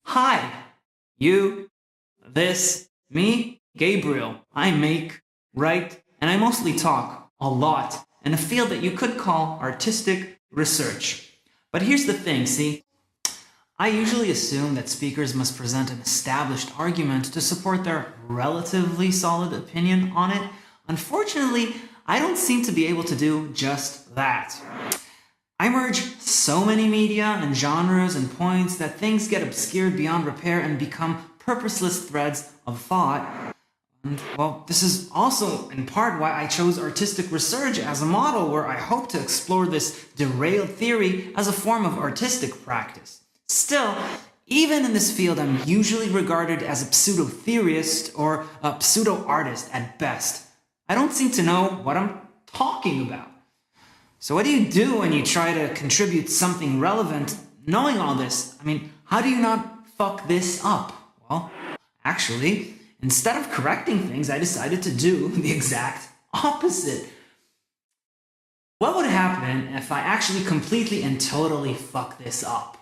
Hi, you, this, me, Gabriel. I make, write, and I mostly talk a lot in a field that you could call artistic research. But here's the thing, see? I usually assume that speakers must present an established argument to support their relatively solid opinion on it. Unfortunately, I don't seem to be able to do just that. I merge so many media and genres and points that things get obscured beyond repair and become purposeless threads of thought. And, well, this is also in part why I chose artistic research as a model where I hope to explore this derailed theory as a form of artistic practice. Still, even in this field, I'm usually regarded as a pseudo-theorist or a pseudo-artist at best. I don't seem to know what I'm talking about. So what do you do when you try to contribute something relevant knowing all this? How do you not fuck this up? Well, actually, instead of correcting things, I decided to do the exact opposite. What would happen if I actually completely and totally fuck this up?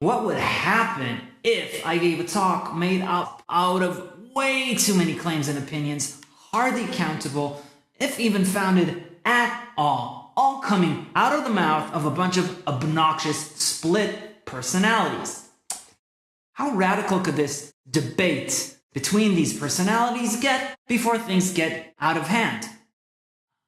What would happen if I gave a talk made up out of way too many claims and opinions, hardly countable, if even founded at all coming out of the mouth of a bunch of obnoxious split personalities? How radical could this debate between these personalities get before things get out of hand?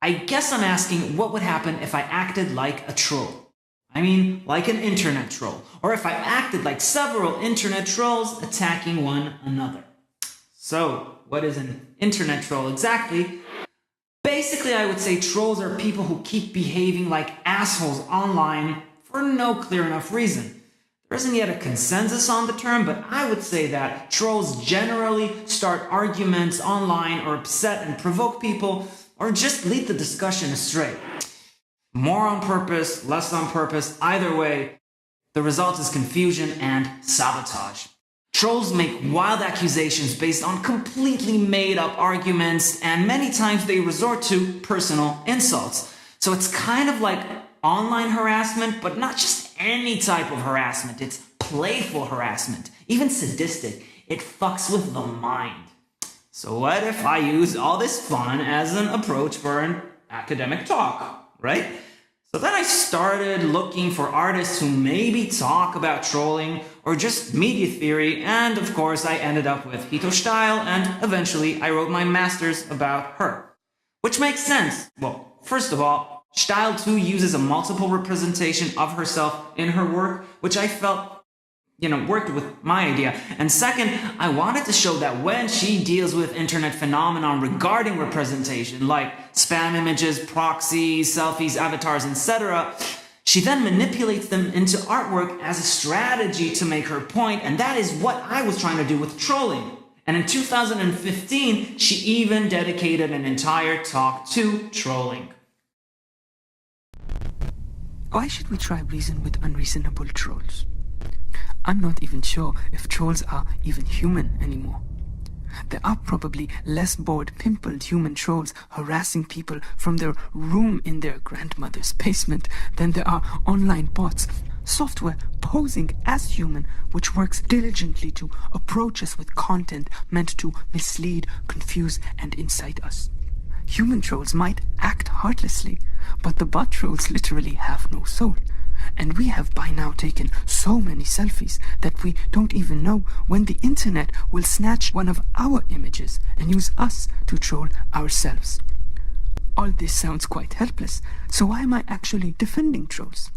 I guess I'm asking what would happen if I acted like a troll. Like an internet troll. Or if I acted like several internet trolls attacking one another. So, what is an internet troll exactly? Basically, I would say trolls are people who keep behaving like assholes online for no clear enough reason. There isn't yet a consensus on the term, but I would say that trolls generally start arguments online or upset and provoke people, or just lead the discussion astray. More on purpose, less on purpose, either way, the result is confusion and sabotage. Trolls make wild accusations based on completely made-up arguments, and many times they resort to personal insults. So it's kind of like online harassment, but not just any type of harassment. It's playful harassment, even sadistic. It fucks with the mind. So what if I use all this fun as an approach for an academic talk, right? So then I started looking for artists who maybe talk about trolling or just media theory, and of course I ended up with Hito Steil, and eventually I wrote my master's about her. Which makes sense. Well, first of all, Steil too uses a multiple representation of herself in her work, which I felt worked with my idea. And second, I wanted to show that when she deals with internet phenomenon regarding representation, like spam images, proxies, selfies, avatars, etc., she then manipulates them into artwork as a strategy to make her point, and that is what I was trying to do with trolling. And in 2015, she even dedicated an entire talk to trolling. Why should we try reason with unreasonable trolls? I'm not even sure if trolls are even human anymore. There are probably less bored, pimpled human trolls harassing people from their room in their grandmother's basement than there are online bots, software posing as human, which works diligently to approach us with content meant to mislead, confuse, and incite us. Human trolls might act heartlessly, but the bot trolls literally have no soul. And we have by now taken so many selfies that we don't even know when the internet will snatch one of our images and use us to troll ourselves. All this sounds quite helpless, so why am I actually defending trolls?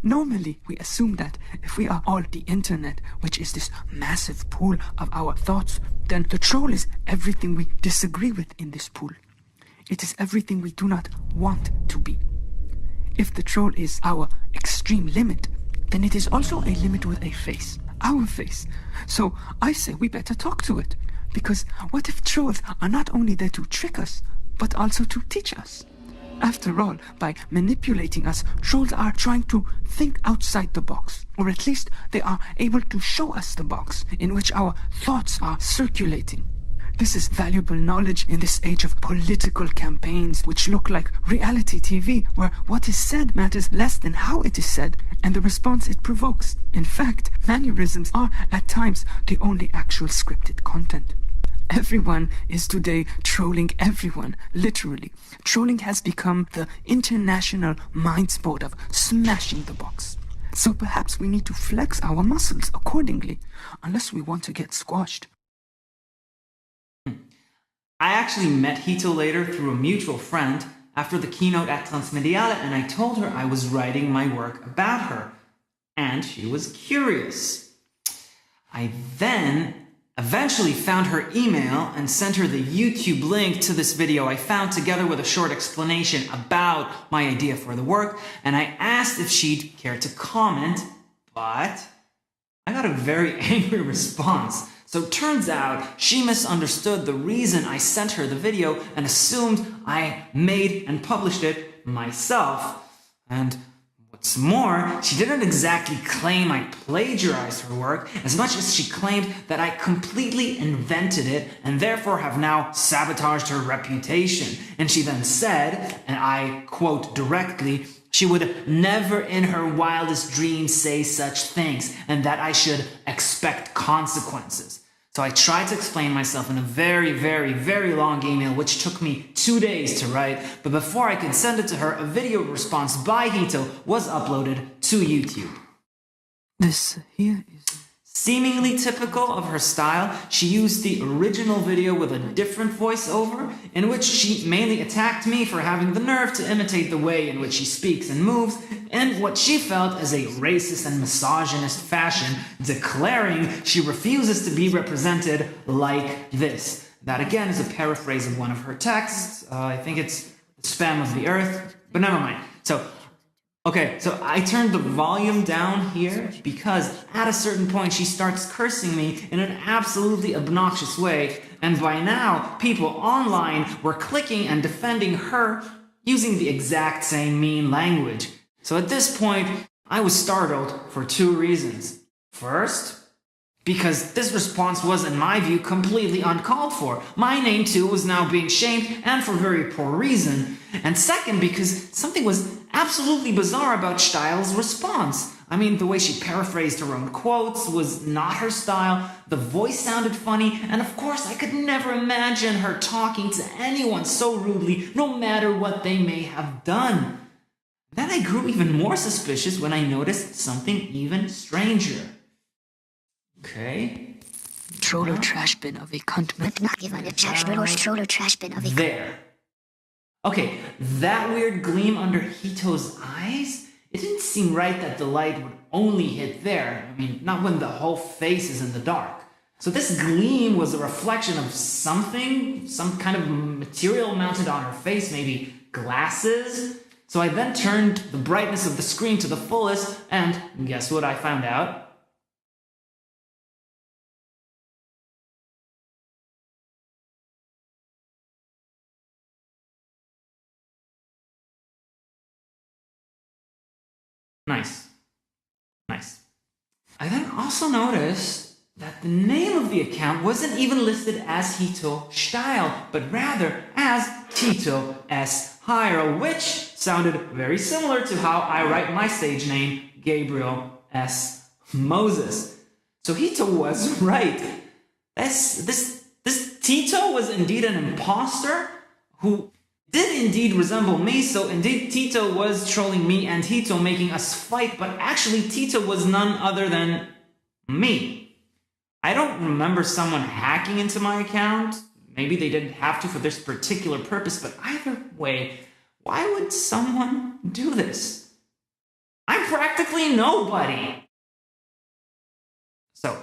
Normally, we assume that if we are all the internet, which is this massive pool of our thoughts, then the troll is everything we disagree with in this pool. It is everything we do not want to be. If the troll is our extreme limit, then it is also a limit with a face, our face. So I say we better talk to it, because what if trolls are not only there to trick us, but also to teach us? After all, by manipulating us, trolls are trying to think outside the box, or at least they are able to show us the box in which our thoughts are circulating. This is valuable knowledge in this age of political campaigns, which look like reality TV, where what is said matters less than how it is said and the response it provokes. In fact, mannerisms are, at times, the only actual scripted content. Everyone is today trolling everyone, literally. Trolling has become the international mind sport of smashing the box. So perhaps we need to flex our muscles accordingly, unless we want to get squashed. I actually met Hito later through a mutual friend after the keynote at Athens Biennale, and I told her I was writing my work about her, and she was curious. I then eventually found her email and sent her the YouTube link to this video I found, together with a short explanation about my idea for the work, and I asked if she'd care to comment, but I got a very angry response. So it turns out she misunderstood the reason I sent her the video and assumed I made and published it myself. And what's more, she didn't exactly claim I plagiarized her work as much as she claimed that I completely invented it and therefore have now sabotaged her reputation. And she then said, and I quote directly, she would never in her wildest dreams say such things, and that I should expect consequences. So I tried to explain myself in a very, very, very long email, which took me 2 days to write, but before I could send it to her, a video response by Hito was uploaded to YouTube. This here is... Seemingly typical of her style, she used the original video with a different voiceover, in which she mainly attacked me for having the nerve to imitate the way in which she speaks and moves, in what she felt as a racist and misogynist fashion, declaring she refuses to be represented like this. That again is a paraphrase of one of her texts. I think it's Spam of the Earth, but never mind. So I turned the volume down here because at a certain point she starts cursing me in an absolutely obnoxious way, and by now people online were clicking and defending her using the exact same mean language. So at this point, I was startled for 2 reasons. First, because this response was, in my view, completely uncalled for. My name too was now being shamed, and for very poor reason. And second, because something was absolutely bizarre about Steil's response. I mean, the way she paraphrased her own quotes was not her style, the voice sounded funny, and of course I could never imagine her talking to anyone so rudely, no matter what they may have done. Then I grew even more suspicious when I noticed something even stranger. Okay. Troll or trash bin of a cunt. Troll or trash bin of a... There. Okay, that weird gleam under Hito's eyes? It didn't seem right that the light would only hit there. I mean, not when the whole face is in the dark. So this gleam was a reflection of something, some kind of material mounted on her face, maybe glasses? So I then turned the brightness of the screen to the fullest, and guess what I found out? Nice. I then also noticed that the name of the account wasn't even listed as Hito Steil, but rather as Tito S. Hire, which sounded very similar to how I write my stage name, Gabriel S. Moses. So Hito was right. This Tito was indeed an imposter who did indeed resemble me, so indeed Tito was trolling me and Hito, making us fight, but actually Tito was none other than me. I don't remember someone hacking into my account. Maybe they didn't have to for this particular purpose, but either way, why would someone do this? I'm practically nobody. So,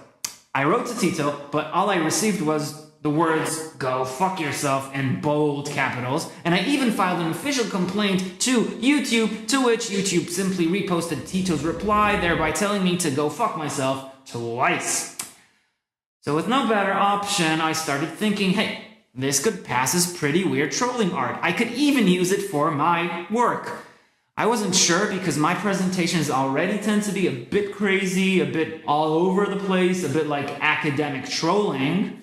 I wrote to Tito, but all I received was the words, "Go fuck yourself," in bold capitals, and I even filed an official complaint to YouTube, to which YouTube simply reposted Tito's reply, thereby telling me to go fuck myself twice. So with no better option, I started thinking, hey, this could pass as pretty weird trolling art. I could even use it for my work. I wasn't sure because my presentations already tend to be a bit crazy, a bit all over the place, a bit like academic trolling.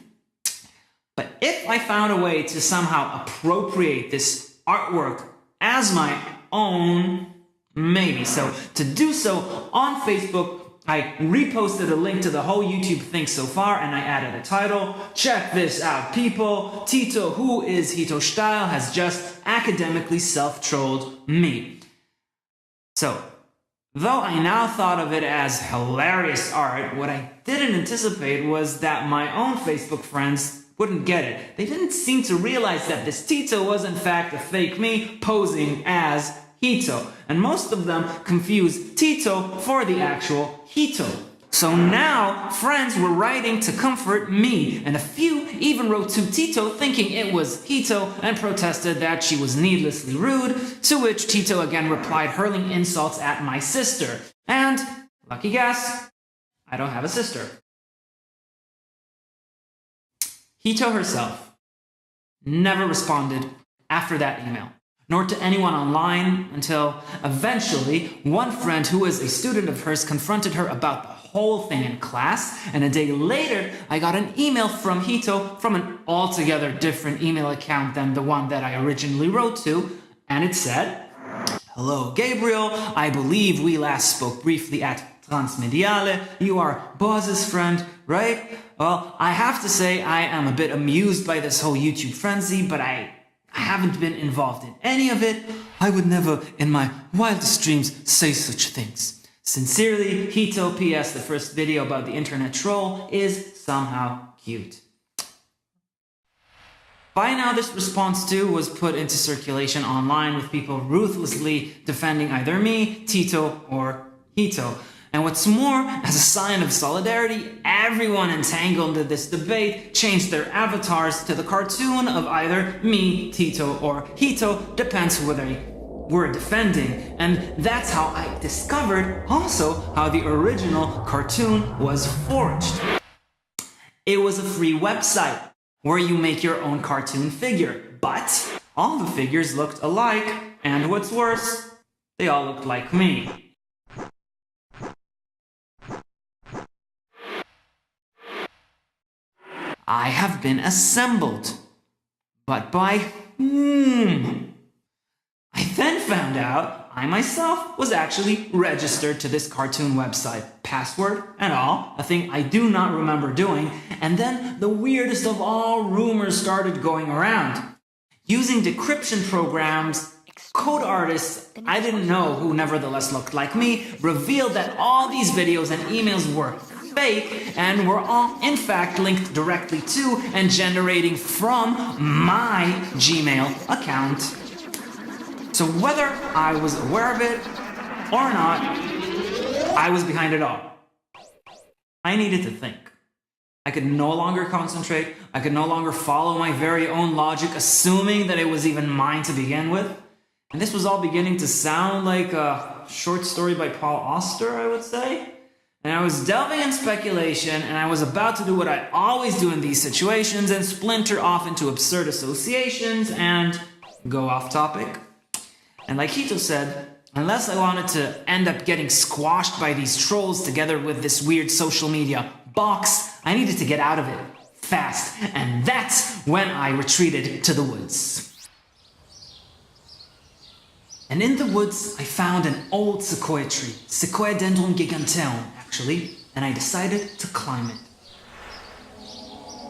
But if I found a way to somehow appropriate this artwork as my own, maybe. So to do so on Facebook, I reposted a link to the whole YouTube thing so far, and I added a title. Check this out, people. Tito, who is Hito Style, has just academically self-trolled me. So, though I now thought of it as hilarious art, what I didn't anticipate was that my own Facebook friends wouldn't get it. They didn't seem to realize that this Tito was in fact a fake me posing as Hito, and most of them confused Tito for the actual Hito. So now, friends were writing to comfort me, and a few even wrote to Tito thinking it was Hito and protested that she was needlessly rude, to which Tito again replied hurling insults at my sister. And, lucky guess, I don't have a sister. Hito herself never responded after that email, nor to anyone online, until eventually one friend who was a student of hers confronted her about the whole thing in class, and a day later I got an email from Hito from an altogether different email account than the one that I originally wrote to, and it said, "Hello Gabriel, I believe we last spoke briefly at Athens Biennale. You are Boz's friend, right? Well, I have to say I am a bit amused by this whole YouTube frenzy, but I haven't been involved in any of it. I would never in my wildest dreams say such things. Sincerely, Hito. P.S. The first video about the internet troll is somehow cute." By now, this response too was put into circulation online, with people ruthlessly defending either me, Tito, or Hito. And what's more, as a sign of solidarity, everyone entangled in this debate changed their avatars to the cartoon of either me, Tito, or Hito, depends who they were defending. And that's how I discovered also how the original cartoon was forged. It was a free website where you make your own cartoon figure, but all the figures looked alike, and what's worse, they all looked like me. I have been assembled. But by whom? I then found out I myself was actually registered to this cartoon website, password and all, a thing I do not remember doing, and then the weirdest of all rumors started going around. Using decryption programs, code artists I didn't know, who nevertheless looked like me, revealed that all these videos and emails were fake and were all in fact linked directly to and generating from my Gmail account. So whether I was aware of it or not, I was behind it all. I needed to think. I could no longer concentrate. I could no longer follow my very own logic, assuming that it was even mine to begin with. And this was all beginning to sound like a short story by Paul Auster, I would say. And I was delving in speculation, and I was about to do what I always do in these situations and splinter off into absurd associations and go off topic. And like Hito said, unless I wanted to end up getting squashed by these trolls together with this weird social media box, I needed to get out of it fast. And that's when I retreated to the woods. And in the woods, I found an old sequoia tree, Sequoia dendron giganteum, actually, and I decided to climb it.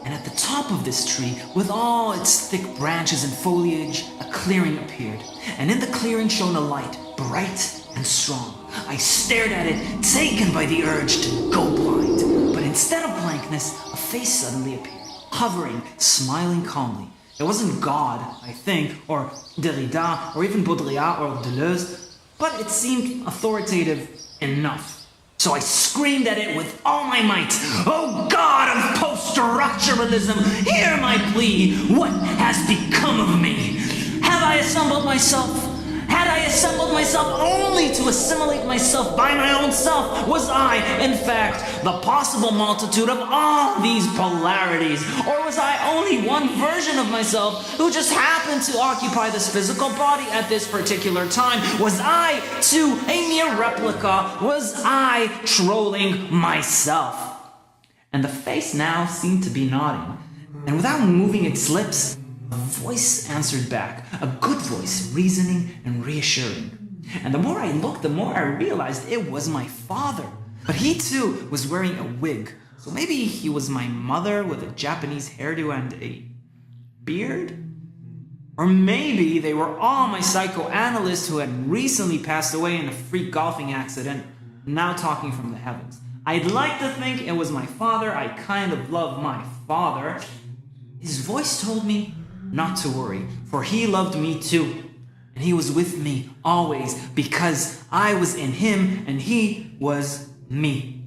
And at the top of this tree, with all its thick branches and foliage, a clearing appeared. And in the clearing shone a light, bright and strong. I stared at it, taken by the urge to go blind. But instead of blankness, a face suddenly appeared, hovering, smiling calmly. It wasn't God, I think, or Derrida, or even Baudrillard or Deleuze, but it seemed authoritative enough. So I screamed at it with all my might. "Oh God of post-structuralism, hear my plea. What has become of me? Have I assembled myself? Had I assembled myself only to assimilate myself by my own self? Was I, in fact, the possible multitude of all these polarities? Or was I only one version of myself who just happened to occupy this physical body at this particular time? Was I, too, a mere replica? Was I trolling myself?" And the face now seemed to be nodding. And without moving its lips, a voice answered back, a good voice, reasoning and reassuring. And the more I looked, the more I realized it was my father. But he too was wearing a wig, so maybe he was my mother with a Japanese hairdo and a beard? Or maybe they were all my psychoanalysts who had recently passed away in a freak golfing accident, now talking from the heavens. I'd like to think it was my father. I kind of love my father. His voice told me not to worry, for he loved me too. And he was with me always because I was in him and he was me.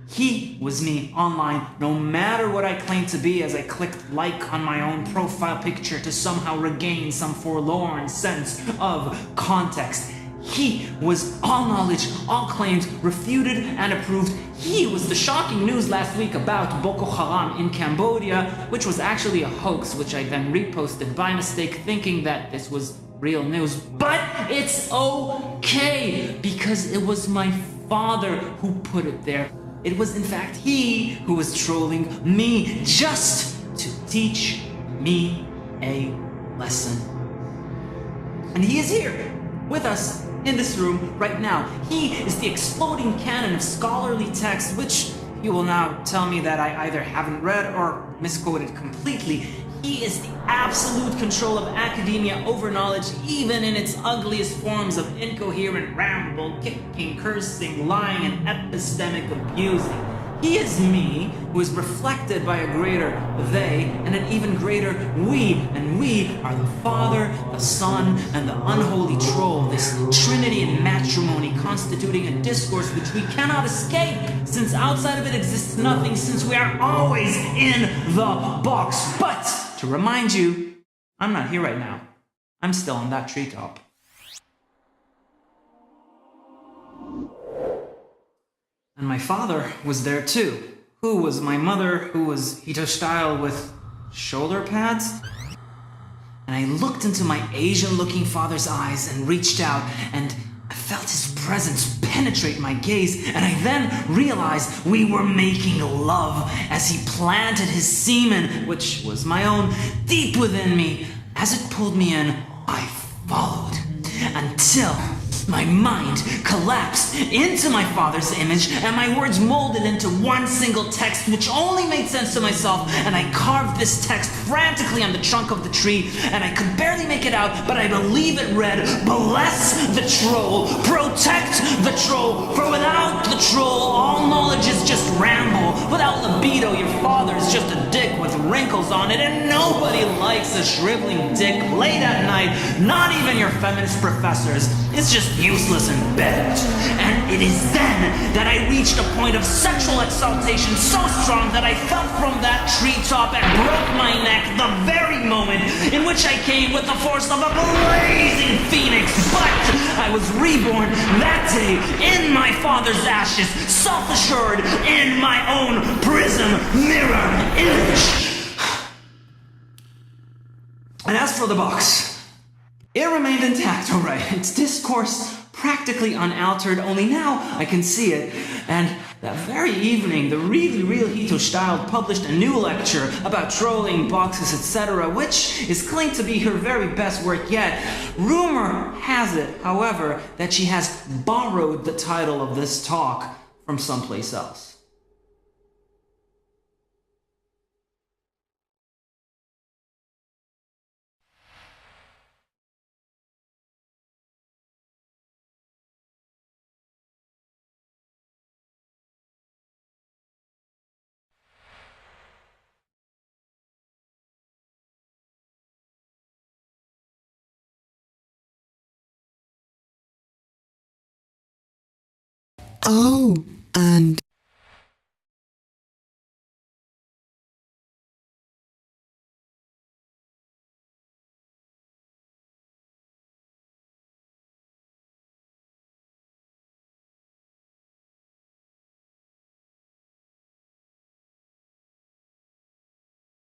He was me online, no matter what I claimed to be, as I clicked like on my own profile picture to somehow regain some forlorn sense of context. He was all knowledge, all claims, refuted and approved. He was the shocking news last week about Boko Haram in Cambodia, which was actually a hoax, which I then reposted by mistake, thinking that this was real news. But it's okay, because it was my father who put it there. It was in fact he who was trolling me just to teach me a lesson. And he is here with us in this room right now. He is the exploding canon of scholarly text, which you will now tell me that I either haven't read or misquoted completely. He is the absolute control of academia over knowledge, even in its ugliest forms of incoherent ramble, kicking, cursing, lying, and epistemic abusing. He is me, who is reflected by a greater they and an even greater we, and we are the Father, the Son, and the unholy troll, this trinity in matrimony constituting a discourse which we cannot escape, since outside of it exists nothing, since we are always in the box. But to remind you, I'm not here right now. I'm still on that treetop. And my father was there too. Who was my mother, who was Hito-style with shoulder pads? And I looked into my Asian-looking father's eyes and reached out, and I felt his presence penetrate my gaze, and I then realized we were making love as he planted his semen, which was my own, deep within me. As it pulled me in, I followed until my mind collapsed into my father's image, and my words molded into one single text which only made sense to myself, and I carved this text frantically on the trunk of the tree, and I could barely make it out, but I believe it read, "Bless the troll, protect the troll, for without the troll, all knowledge is just ramble. Without libido, your father is just a dick with wrinkles on it, and nobody likes a shriveling dick late at night, not even your feminist professors. It's just useless and bent." And it is then that I reached a point of sexual exaltation so strong that I fell from that treetop and broke my neck the very moment in which I came with the force of a blazing phoenix. But I was reborn that day in my father's ashes, self-assured in my own prism mirror image. And as for the box, it remained intact, all right. Its discourse practically unaltered, only now I can see it. And that very evening, the really real Hito-style published a new lecture about trolling, boxes, etc., which is claimed to be her very best work yet. Rumor has it, however, that she has borrowed the title of this talk from someplace else. Oh, and